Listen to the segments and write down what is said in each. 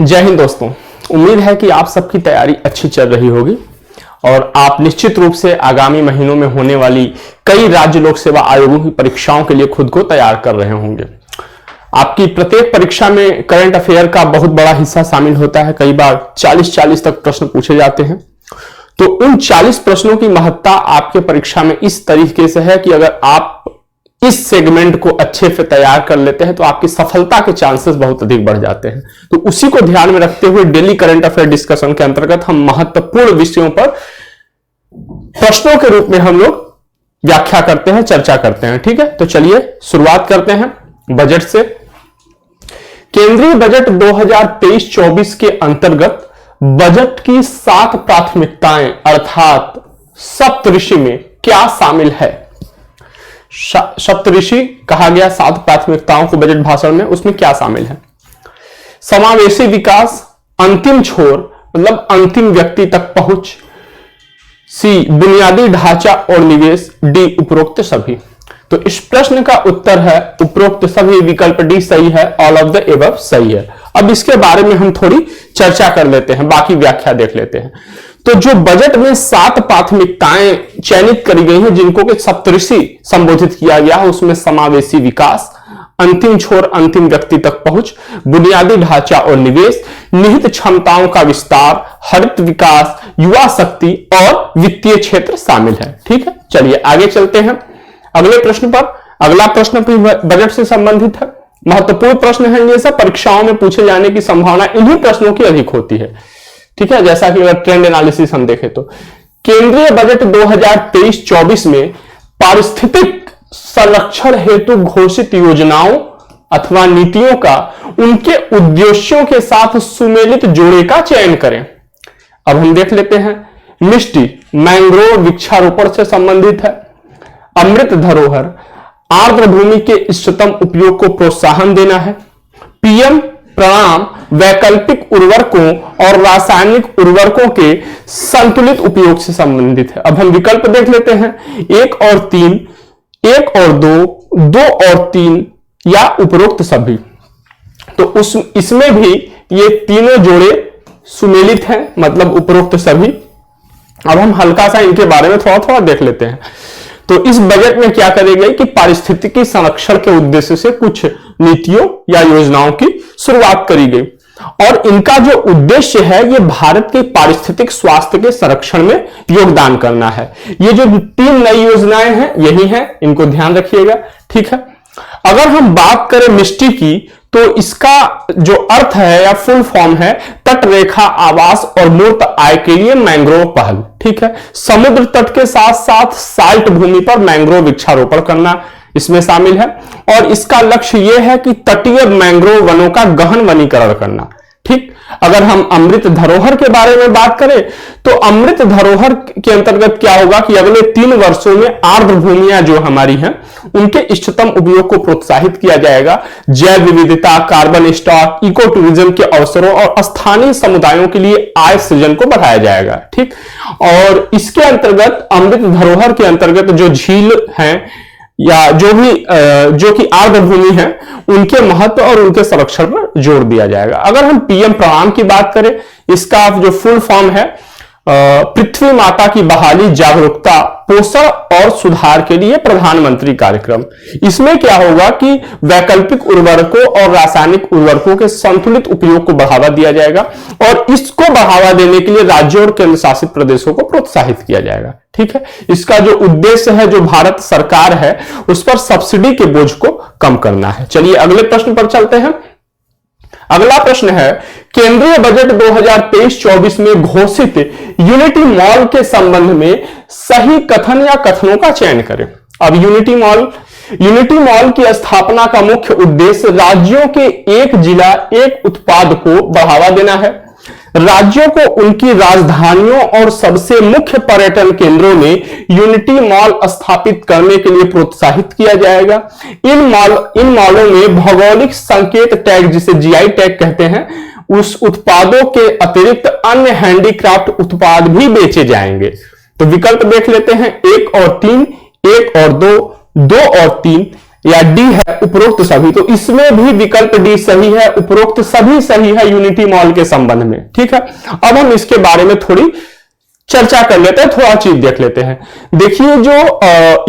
जय हिंद दोस्तों। उम्मीद है कि आप सबकी तैयारी अच्छी चल रही होगी और आप निश्चित रूप से आगामी महीनों में होने वाली कई राज्य लोक सेवा आयोगों की परीक्षाओं के लिए खुद को तैयार कर रहे होंगे। आपकी प्रत्येक परीक्षा में करंट अफेयर का बहुत बड़ा हिस्सा शामिल होता है। कई बार 40 तक प्रश्न पूछे जाते हैं। तो उन 40 प्रश्नों की महत्ता आपके परीक्षा में इस तरीके से है कि अगर आप इस सेगमेंट को अच्छे से तैयार कर लेते हैं तो आपकी सफलता के चांसेस बहुत अधिक बढ़ जाते हैं। तो उसी को ध्यान में रखते हुए डेली करंट अफेयर डिस्कशन के अंतर्गत हम महत्वपूर्ण विषयों पर प्रश्नों के रूप में हम लोग व्याख्या करते हैं, चर्चा करते हैं। ठीक है, तो चलिए शुरुआत करते हैं बजट से। केंद्रीय बजट 2023-24 के अंतर्गत बजट की 7 प्राथमिकताएं अर्थात सप्तऋषि में क्या शामिल है? सप्तऋषि कहा गया 7 प्राथमिकताओं को बजट भाषण में, उसमें क्या शामिल है? समावेशी विकास, अंतिम छोर मतलब अंतिम व्यक्ति तक पहुंच, सी बुनियादी ढांचा और निवेश, डी उपरोक्त सभी। तो इस प्रश्न का उत्तर है उपरोक्त सभी। विकल्प डी सही है, ऑल ऑफ द एबव सही है। अब इसके बारे में हम थोड़ी चर्चा कर लेते हैं, बाकी व्याख्या देख लेते हैं। तो जो बजट में 7 प्राथमिकताएं चयनित करी गई हैं जिनको कि सप्तऋषि संबोधित किया गया है, उसमें समावेशी विकास, अंतिम छोर अंतिम व्यक्ति तक पहुंच, बुनियादी ढांचा और निवेश, निहित क्षमताओं का विस्तार, हरित विकास, युवा शक्ति और वित्तीय क्षेत्र शामिल है। ठीक है, चलिए आगे चलते हैं अगले प्रश्न पर। अगला प्रश्न भी बजट से संबंधित है, महत्वपूर्ण प्रश्न है। ये सब परीक्षाओं में पूछे जाने की संभावना इन्हीं प्रश्नों की अधिक होती है। ठीक है, जैसा कि अगर ट्रेंड एनालिसिस हम देखें तो केंद्रीय बजट 2023-24 में पारिस्थितिक संरक्षण हेतु घोषित योजनाओं अथवा नीतियों का उनके उद्देश्यों के साथ सुमेलित जोड़े का चयन करें। अब हम देख लेते हैं। मिष्टी मैंग्रोव वृक्षारोपण से संबंधित है। अमृत धरोहर आर्द्र भूमि के इष्टतम उपयोग को प्रोत्साहन देना है। पीएम प्रणाम वैकल्पिक उर्वरकों और रासायनिक उर्वरकों के संतुलित उपयोग से संबंधित है। अब हम विकल्प देख लेते हैं, 1 और 3, 1 और 2, 2 और 3 या उपरोक्त सभी। तो इसमें भी ये तीनों जोड़े सुमेलित हैं, मतलब उपरोक्त सभी। अब हम हल्का सा इनके बारे में थोड़ा देख लेते हैं। तो इस बजट में क्या करे गए कि पारिस्थितिकी संरक्षण के उद्देश्य से कुछ नीतियों या योजनाओं की शुरुआत करी गई और इनका जो उद्देश्य है ये भारत के पारिस्थितिक स्वास्थ्य के संरक्षण में योगदान करना है। ये जो 3 नई योजनाएं हैं यही हैं, इनको ध्यान रखिएगा। ठीक है, अगर हम बात करें मिष्टी की तो इसका जो अर्थ है या फुल फॉर्म है तट रेखा आवास और मूर्त आय के लिए मैंग्रोव पहल। ठीक है, समुद्र तट के साथ साथ साल्ट भूमि पर मैंग्रोव वृक्षारोपण करना इसमें शामिल है और इसका लक्ष्य यह है कि तटीय मैंग्रोव वनों का गहन वनीकरण करना। ठीक, अगर हम अमृत धरोहर के बारे में बात करें तो अमृत धरोहर के अंतर्गत क्या होगा कि अगले 3 वर्षों में आर्द्र भूमियां जो हमारी हैं उनके इष्टतम उपयोग को प्रोत्साहित किया जाएगा। जैव विविधता, कार्बन स्टॉक, इको टूरिज्म के अवसरों और स्थानीय समुदायों के लिए आय सृजन को बढ़ाया जाएगा। ठीक, और इसके अंतर्गत अमृत धरोहर के अंतर्गत जो झील हैं या जो कि आर्द्र भूमि है उनके महत्व और उनके संरक्षण पर जोर दिया जाएगा। अगर हम पीएम प्रणाम की बात करें, इसका जो फुल फॉर्म है पृथ्वी माता की बहाली, जागरूकता, पोषण और सुधार के लिए प्रधानमंत्री कार्यक्रम। इसमें क्या होगा कि वैकल्पिक उर्वरकों और रासायनिक उर्वरकों के संतुलित उपयोग को बढ़ावा दिया जाएगा और इसको बढ़ावा देने के लिए राज्यों और केंद्र शासित प्रदेशों को प्रोत्साहित किया जाएगा। ठीक है, इसका जो उद्देश्य है जो भारत सरकार है उस पर सब्सिडी के बोझ को कम करना है। चलिए अगले प्रश्न पर चलते हैं। अगला प्रश्न है केंद्रीय बजट 2023-24 में घोषित यूनिटी मॉल के संबंध में सही कथन या कथनों का चयन करें। अब यूनिटी मॉल की स्थापना का मुख्य उद्देश्य राज्यों के एक जिला एक उत्पाद को बढ़ावा देना है। राज्यों को उनकी राजधानियों और सबसे मुख्य पर्यटन केंद्रों में यूनिटी मॉल स्थापित करने के लिए प्रोत्साहित किया जाएगा। इन मॉलों में भौगोलिक संकेत टैग, जिसे जीआई टैग कहते हैं, उस उत्पादों के अतिरिक्त अन्य हैंडीक्राफ्ट उत्पाद भी बेचे जाएंगे। तो विकल्प देख लेते हैं, 1 और 3, 1 और 2, 2 और 3 या डी है उपरोक्त सभी। तो इसमें भी विकल्प डी सही है, उपरोक्त सभी सही है यूनिटी मॉल के संबंध में। ठीक है, अब हम इसके बारे में थोड़ी चर्चा कर लेते हैं, थोड़ा चीज देख लेते हैं। देखिए जो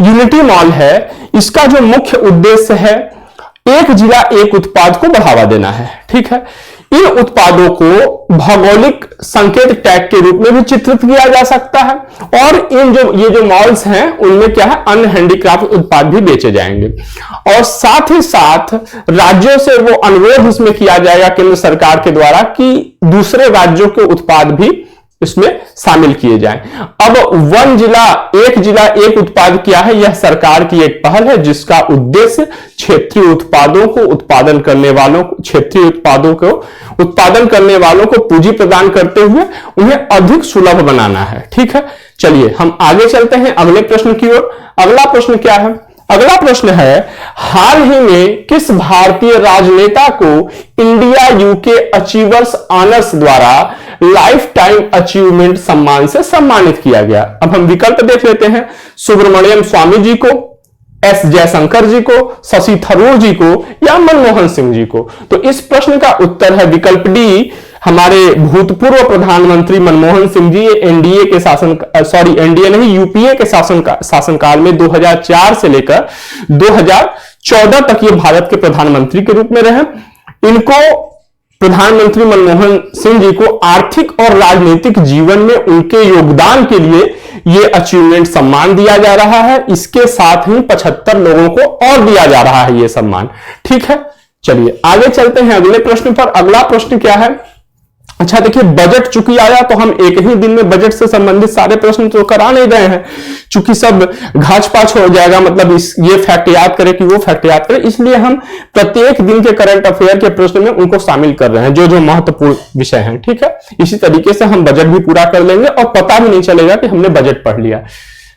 यूनिटी मॉल है, इसका जो मुख्य उद्देश्य है एक जिला एक उत्पाद को बढ़ावा देना है। ठीक है, इन उत्पादों को भौगोलिक संकेत टैग के रूप में भी चित्रित किया जा सकता है और ये जो मॉल्स हैं उनमें क्या है, अन्य हैंडीक्राफ्ट उत्पाद भी बेचे जाएंगे और साथ ही साथ राज्यों से वो अनुरोध इसमें किया जाएगा केंद्र सरकार के द्वारा कि दूसरे राज्यों के उत्पाद भी इसमें शामिल किए जाएं। अब वन जिला एक उत्पाद क्या है, यह सरकार की एक पहल है जिसका उद्देश्य क्षेत्रीय उत्पादों को उत्पादन करने वालों को पूंजी प्रदान करते हुए उन्हें अधिक सुलभ बनाना है। ठीक है, चलिए हम आगे चलते हैं अगले प्रश्न की ओर। अगला प्रश्न क्या है? अगला प्रश्न है, हाल ही में किस भारतीय राजनेता को इंडिया यूके अचीवर्स ऑनर्स द्वारा लाइफ टाइम अचीवमेंट सम्मान से सम्मानित किया गया? अब हम विकल्प देख लेते हैं। सुब्रमण्यम स्वामी जी को, एस जयशंकर जी को, शशि थरूर जी को या मनमोहन सिंह जी को? तो इस प्रश्न का उत्तर है विकल्प डी, हमारे भूतपूर्व प्रधानमंत्री मनमोहन सिंह जी। एनडीए के एनडीए नहीं, यूपीए के शासनकाल में 2004 से लेकर 2014 तक ये भारत के प्रधानमंत्री के रूप में रहे। इनको प्रधानमंत्री मनमोहन सिंह जी को आर्थिक और राजनीतिक जीवन में उनके योगदान के लिए यह अचीवमेंट सम्मान दिया जा रहा है। इसके साथ ही 75 लोगों को और दिया जा रहा है यह सम्मान। ठीक है, चलिए आगे चलते हैं अगले प्रश्न पर। अगला प्रश्न क्या है? अच्छा देखिए, बजट चूंकि आया तो हम एक ही दिन में बजट से संबंधित सारे प्रश्न तो करा नहीं गए हैं, चूंकि सब घाच पाच हो जाएगा, मतलब ये फैक्ट याद करें कि वो फैक्ट याद करें, इसलिए हम प्रत्येक दिन के करंट अफेयर के प्रश्न में उनको शामिल कर रहे हैं जो महत्वपूर्ण विषय हैं। ठीक है, इसी तरीके से हम बजट भी पूरा कर लेंगे और पता भी नहीं चलेगा कि हमने बजट पढ़ लिया।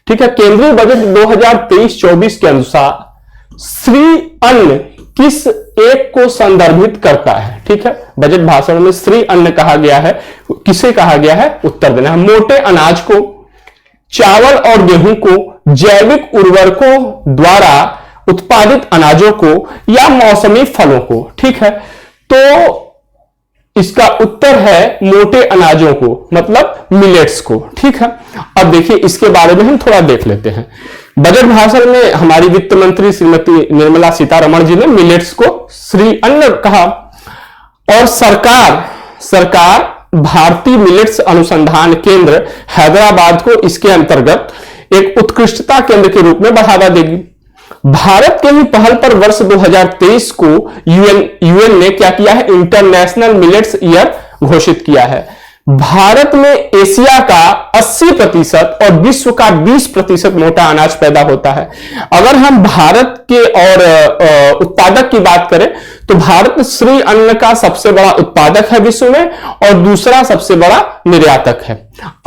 ठीक है, केंद्रीय बजट 2023-24 के अनुसार श्री अन्न किस एक को संदर्भित करता है? ठीक है, बजट भाषण में श्री अन्न कहा गया है, किसे कहा गया है? उत्तर देना है। मोटे अनाज को, चावल और गेहूं को, जैविक उर्वरकों द्वारा उत्पादित अनाजों को या मौसमी फलों को? ठीक है, तो इसका उत्तर है मोटे अनाजों को, मतलब मिलेट्स को। ठीक है, अब देखिए इसके बारे में हम थोड़ा देख लेते हैं। बजट भाषण में हमारी वित्त मंत्री श्रीमती निर्मला सीतारमण जी ने मिलेट्स को श्री अन्न कहा और सरकार भारतीय मिलेट्स अनुसंधान केंद्र हैदराबाद को इसके अंतर्गत एक उत्कृष्टता केंद्र के रूप में बढ़ावा देगी। भारत के ही पहल पर वर्ष 2023 को यूएन ने क्या किया है? इंटरनेशनल मिलेट्स ईयर घोषित किया है। भारत में एशिया का 80% और विश्व का 20% मोटा अनाज पैदा होता है। अगर हम भारत के और उत्पादक की बात करें तो भारत श्री अन्न का सबसे बड़ा उत्पादक है विश्व में और दूसरा सबसे बड़ा निर्यातक है।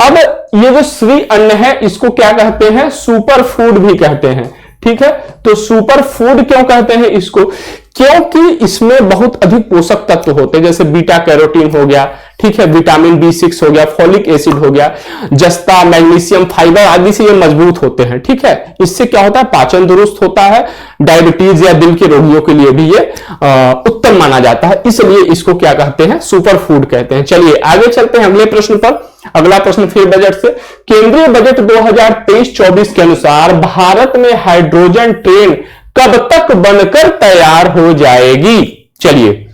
अब ये जो श्री अन्न है इसको क्या कहते हैं? सुपर फूड भी कहते हैं। ठीक है, तो सुपर फूड क्यों कहते हैं इसको? क्योंकि इसमें बहुत अधिक पोषक तत्व होते हैं, जैसे बीटा कैरोटीन हो गया, ठीक है, विटामिन B6 हो गया, फॉलिक एसिड हो गया, जस्ता, मैग्नीशियम, फाइबर आदि से ये मजबूत होते हैं। ठीक है, इससे क्या होता है? पाचन दुरुस्त होता है, डायबिटीज या दिल के रोगियों के लिए भी ये उत्तम माना जाता है, इसलिए इसको क्या कहते हैं? सुपर फूड कहते हैं। चलिए आगे चलते हैं अगले प्रश्न पर। अगला प्रश्न फिर बजट से। केंद्रीय बजट 2023-24 के अनुसार भारत में हाइड्रोजन ट्रेन कब तक बनकर तैयार हो जाएगी? चलिए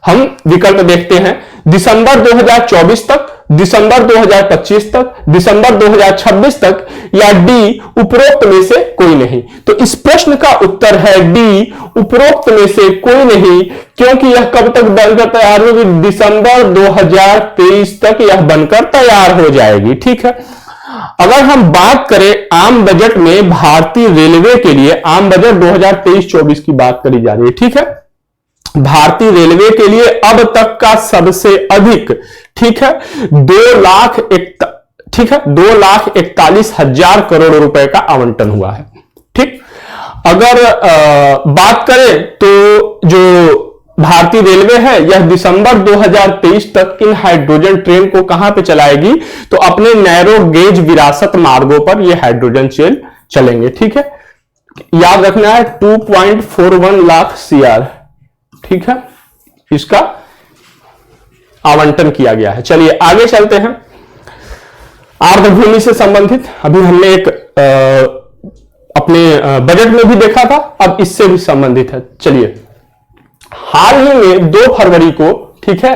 हम विकल्प देखते हैं। दिसंबर 2024 तक, दिसंबर 2025 तक, दिसंबर 2026 तक या डी उपरोक्त में से कोई नहीं? तो इस प्रश्न का उत्तर है डी, उपरोक्त में से कोई नहीं, क्योंकि यह कब तक बनकर तैयार होगी? दिसंबर 2023 तक यह बनकर तैयार हो जाएगी। ठीक है, अगर हम बात करें आम बजट में भारतीय रेलवे के लिए, आम बजट 2023-24 की बात करी जा रही है। ठीक है, भारतीय रेलवे के लिए अब तक का सबसे अधिक, ठीक है, 2,41,000 करोड़ रुपए का आवंटन हुआ है। ठीक, अगर बात करें तो जो भारतीय रेलवे है यह दिसंबर 2023 तक इन हाइड्रोजन ट्रेन को कहां पे चलाएगी? तो अपने नैरो गेज विरासत मार्गों पर ये हाइड्रोजन ट्रेन चलेंगे। ठीक है, याद रखना है 2.41 लाख CR, ठीक है, इसका आवंटन किया गया है। चलिए आगे चलते हैं। आर्द्रभूमि से संबंधित अभी हमने एक अपने बजट में भी देखा था, अब इससे भी संबंधित है। चलिए, हाल ही में 2 फरवरी को, ठीक है,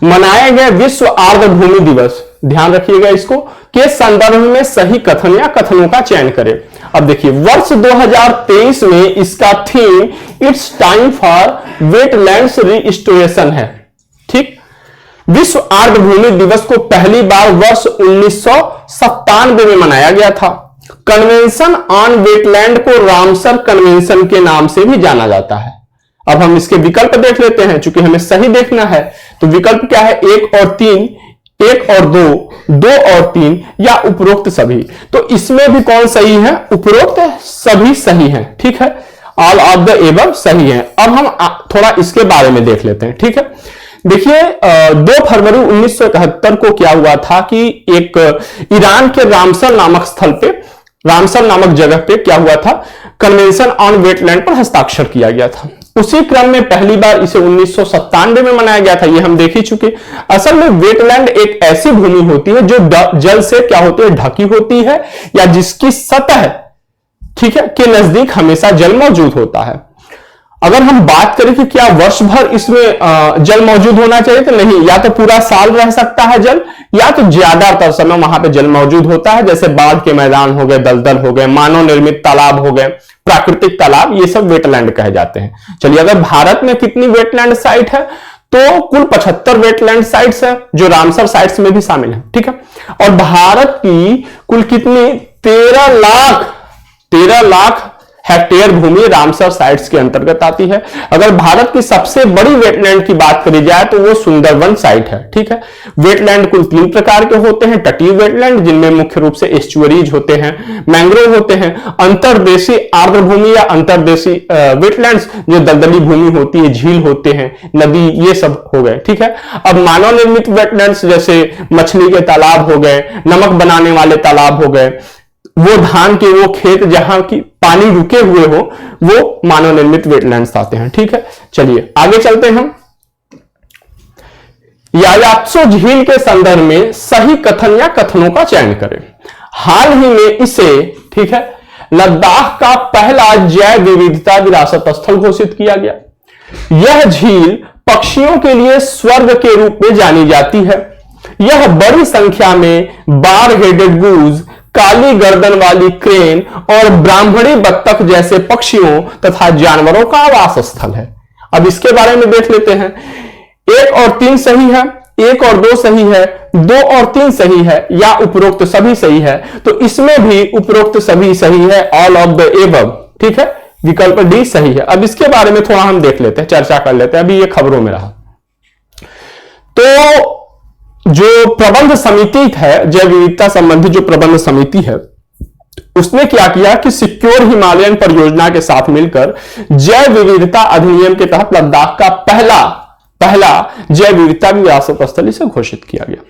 मनाए गए विश्व आर्द्रभूमि दिवस, ध्यान रखिएगा इसको, के संदर्भ में सही कथन या कथनों का चयन करें। अब देखिए, वर्ष 2023 में इसका theme it's time for wetlands restoration है, ठीक। विश्व आर्द्रभूमि दिवस को पहली बार वर्ष 1997 में मनाया गया था। कन्वेंशन ऑन वेटलैंड को रामसर कन्वेंशन के नाम से भी जाना जाता है। अब हम इसके विकल्प देख लेते हैं, चूंकि हमें सही देखना है। तो विकल्प क्या है? 1 और 3, 1 और 2, 2 और 3, या उपरोक्त सभी। तो इसमें भी कौन सही है? उपरोक्त सभी सही है, ठीक है, ऑल ऑफ द एबव सही है। अब हम थोड़ा इसके बारे में देख लेते हैं, ठीक है। देखिए, 2 फरवरी 1971 को क्या हुआ था कि एक ईरान के रामसर नामक स्थल पे, रामसर नामक जगह पे क्या हुआ था, कन्वेंशन ऑन वेटलैंड पर हस्ताक्षर किया गया था। उसी क्रम में पहली बार इसे 1997 में मनाया गया था, ये हम देख ही चुके। असल में वेटलैंड एक ऐसी भूमि होती है जो जल से क्या होती है, ढकी होती है, या जिसकी सतह, ठीक है, के नजदीक हमेशा जल मौजूद होता है। अगर हम बात करें कि क्या वर्ष भर इसमें जल मौजूद होना चाहिए, तो नहीं, या तो पूरा साल रह सकता है जल, या तो ज्यादातर समय वहां पे जल मौजूद होता है। जैसे बाढ़ के मैदान हो गए, दलदल हो गए, मानव निर्मित तालाब हो गए, प्राकृतिक तालाब, ये सब वेटलैंड कहे जाते हैं। चलिए, अगर भारत में कितनी वेटलैंड साइट है, तो कुल 75 वेटलैंड साइट्स है, जो रामसर साइट्स में भी शामिल है, ठीक है। और भारत की कुल कितनी, 13 लाख हेक्टेयर भूमि रामसर साइट्स के अंतर्गत आती है। अगर भारत की सबसे बड़ी वेटलैंड की बात करी जाए तो वो सुंदरवन साइट है, ठीक है। वेटलैंड कुल 3 प्रकार के होते हैं। तटीय वेटलैंड, जिनमें मुख्य रूप से एस्चुअरीज होते हैं, मैंग्रोव होते हैं। अंतर्देशीय आर्द्रभूमि या अंतर्देशीय वेटलैंड्स, जो दलदली भूमि होती है, झील होते हैं, नदी, ये सब हो गए, ठीक है। अब मानव निर्मित वेटलैंड्स जैसे मछली के तालाब हो गए, नमक बनाने वाले तालाब हो गए, वो धान के वो खेत जहां की पानी रुके हुए हो, वो मानव निर्मित वेटलैंड्स आते हैं, ठीक है। चलिए आगे चलते हैं। यायात्सो झील के संदर्भ में सही कथन या कथनों का चयन करें। हाल ही में इसे, ठीक है, लद्दाख का पहला जैव विविधता विरासत स्थल घोषित किया गया। यह झील पक्षियों के लिए स्वर्ग के रूप में जानी जाती है। यह बड़ी संख्या में बार हेडेड गूज, काली गर्दन वाली क्रेन और ब्राह्मणी बत्तख जैसे पक्षियों तथा जानवरों का आवास स्थल है। अब इसके बारे में देख लेते हैं। 1 और 3 सही है, 1 और 2 सही है, 2 और 3 सही है, या उपरोक्त सभी सही है। तो इसमें भी उपरोक्त सभी सही है, ऑल ऑफ द एबव, ठीक है, विकल्प डी सही है। अब इसके बारे में थोड़ा हम देख लेते हैं, चर्चा कर लेते हैं। अभी ये खबरों में रहा। तो जो प्रबंध समिति है, जैव विविधता संबंधी जो प्रबंध समिति है, उसने क्या किया कि सिक्योर हिमालयन परियोजना के साथ मिलकर जैव विविधता अधिनियम के तहत लद्दाख का पहला जैव विविधता विरासत स्थल इसे घोषित किया गया।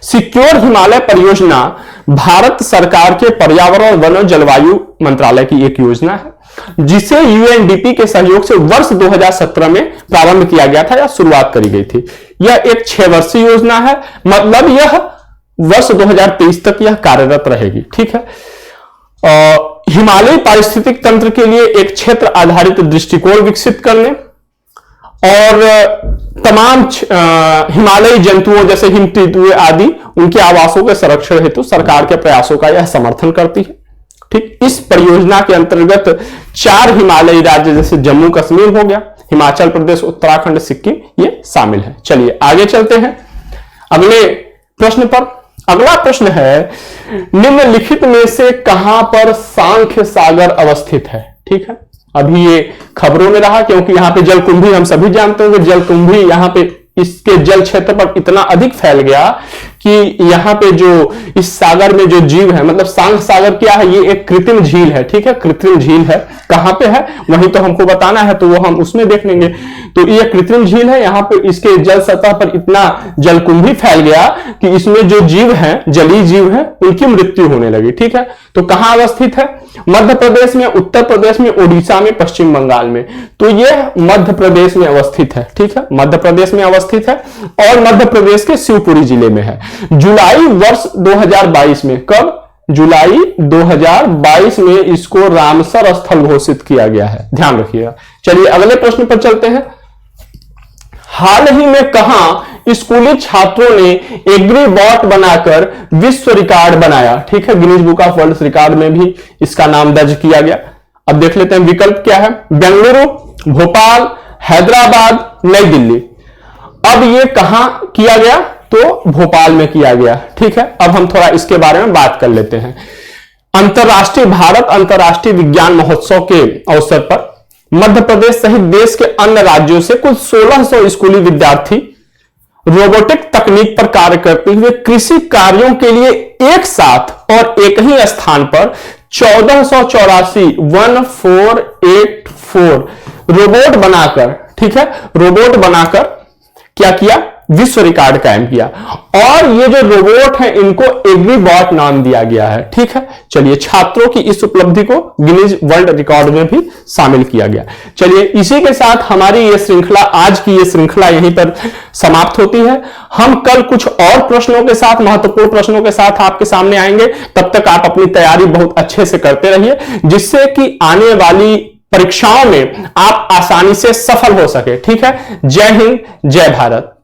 सिक्योर हिमालय परियोजना भारत सरकार के पर्यावरण, वन और जलवायु मंत्रालय की एक योजना है, जिसे यूएनडीपी के सहयोग से वर्ष 2017 में प्रारंभ किया गया था या शुरुआत करी गई थी। यह एक 6 वर्षीय योजना है, मतलब यह वर्ष 2023 तक यह कार्यरत रहेगी, ठीक है। हिमालयी पारिस्थितिक तंत्र के लिए एक क्षेत्र आधारित दृष्टिकोण विकसित करने और तमाम हिमालयी जंतुओं जैसे हिमतीतुए आदि उनके आवासों के संरक्षण हेतु सरकार के प्रयासों का यह समर्थन करती है, ठीक। इस परियोजना के अंतर्गत 4 हिमालयी राज्य जैसे जम्मू कश्मीर हो गया, हिमाचल प्रदेश, उत्तराखंड, सिक्किम, ये शामिल है। चलिए आगे चलते हैं अगले प्रश्न पर। अगला प्रश्न है, निम्नलिखित में से कहां पर सांख्य सागर अवस्थित है, ठीक है। अभी ये खबरों में रहा, क्योंकि यहां पे जलकुंभी, हम सभी जानते हैं कि जलकुंभी यहां पे इसके जल क्षेत्र पर इतना अधिक फैल गया कि यहाँ पे जो इस सागर में जो जीव है, मतलब सांग सागर क्या है, ये एक कृत्रिम झील है, ठीक है, कृत्रिम झील है। कहां पे है वही तो हमको बताना है, तो वो हम उसमें देख लेंगे। तो ये कृत्रिम झील है, यहाँ पे इसके जल सतह पर इतना जलकुंभी फैल गया कि इसमें जो जीव है, जलीय जीव है, उनकी मृत्यु होने लगी, ठीक है। तो कहां अवस्थित है? मध्य प्रदेश में, उत्तर प्रदेश में, उड़ीसा में, पश्चिम बंगाल में। तो ये मध्य प्रदेश में अवस्थित है, ठीक है, मध्य प्रदेश में अवस्थित है और मध्य प्रदेश के शिवपुरी जिले में है। जुलाई वर्ष 2022 में, कब? जुलाई 2022 में इसको रामसर स्थल घोषित किया गया है, ध्यान रखिएगा। चलिए अगले प्रश्न पर चलते हैं। हाल ही में कहां स्कूली छात्रों ने एग्रीबॉट बनाकर विश्व रिकॉर्ड बनाया, ठीक है, Guinness book of world record में भी इसका नाम दर्ज किया गया। अब देख लेते हैं विकल्प क्या है। बेंगलुरु, भोपाल, हैदराबाद, नई दिल्ली। अब ये कहां किया गया? तो भोपाल में किया गया, ठीक है। अब हम थोड़ा इसके बारे में बात कर लेते हैं। भारत अंतर्राष्ट्रीय विज्ञान महोत्सव के अवसर पर मध्य प्रदेश सहित देश के अन्य राज्यों से कुल 1600 स्कूली विद्यार्थी रोबोटिक तकनीक पर कार्य करते हुए कृषि कार्यों के लिए एक साथ और एक ही स्थान पर 1484 रोबोट बनाकर, ठीक है, रोबोट बनाकर क्या किया? विश्व रिकॉर्ड कायम किया। और ये जो रोबोट है इनको एग्रीबॉट नाम दिया गया है, ठीक है। चलिए छात्रों की इस उपलब्धि को गिनीज वर्ल्ड रिकॉर्ड में भी शामिल किया गया। चलिए इसी के साथ हमारी ये श्रृंखला, आज की ये श्रृंखला यहीं पर समाप्त होती है। हम कल कुछ और प्रश्नों के साथ, महत्वपूर्ण प्रश्नों के साथ आपके सामने आएंगे। तब तक आप अपनी तैयारी बहुत अच्छे से करते रहिए, जिससे कि आने वाली परीक्षाओं में आप आसानी से सफल हो सके, ठीक है। जय हिंद, जय भारत।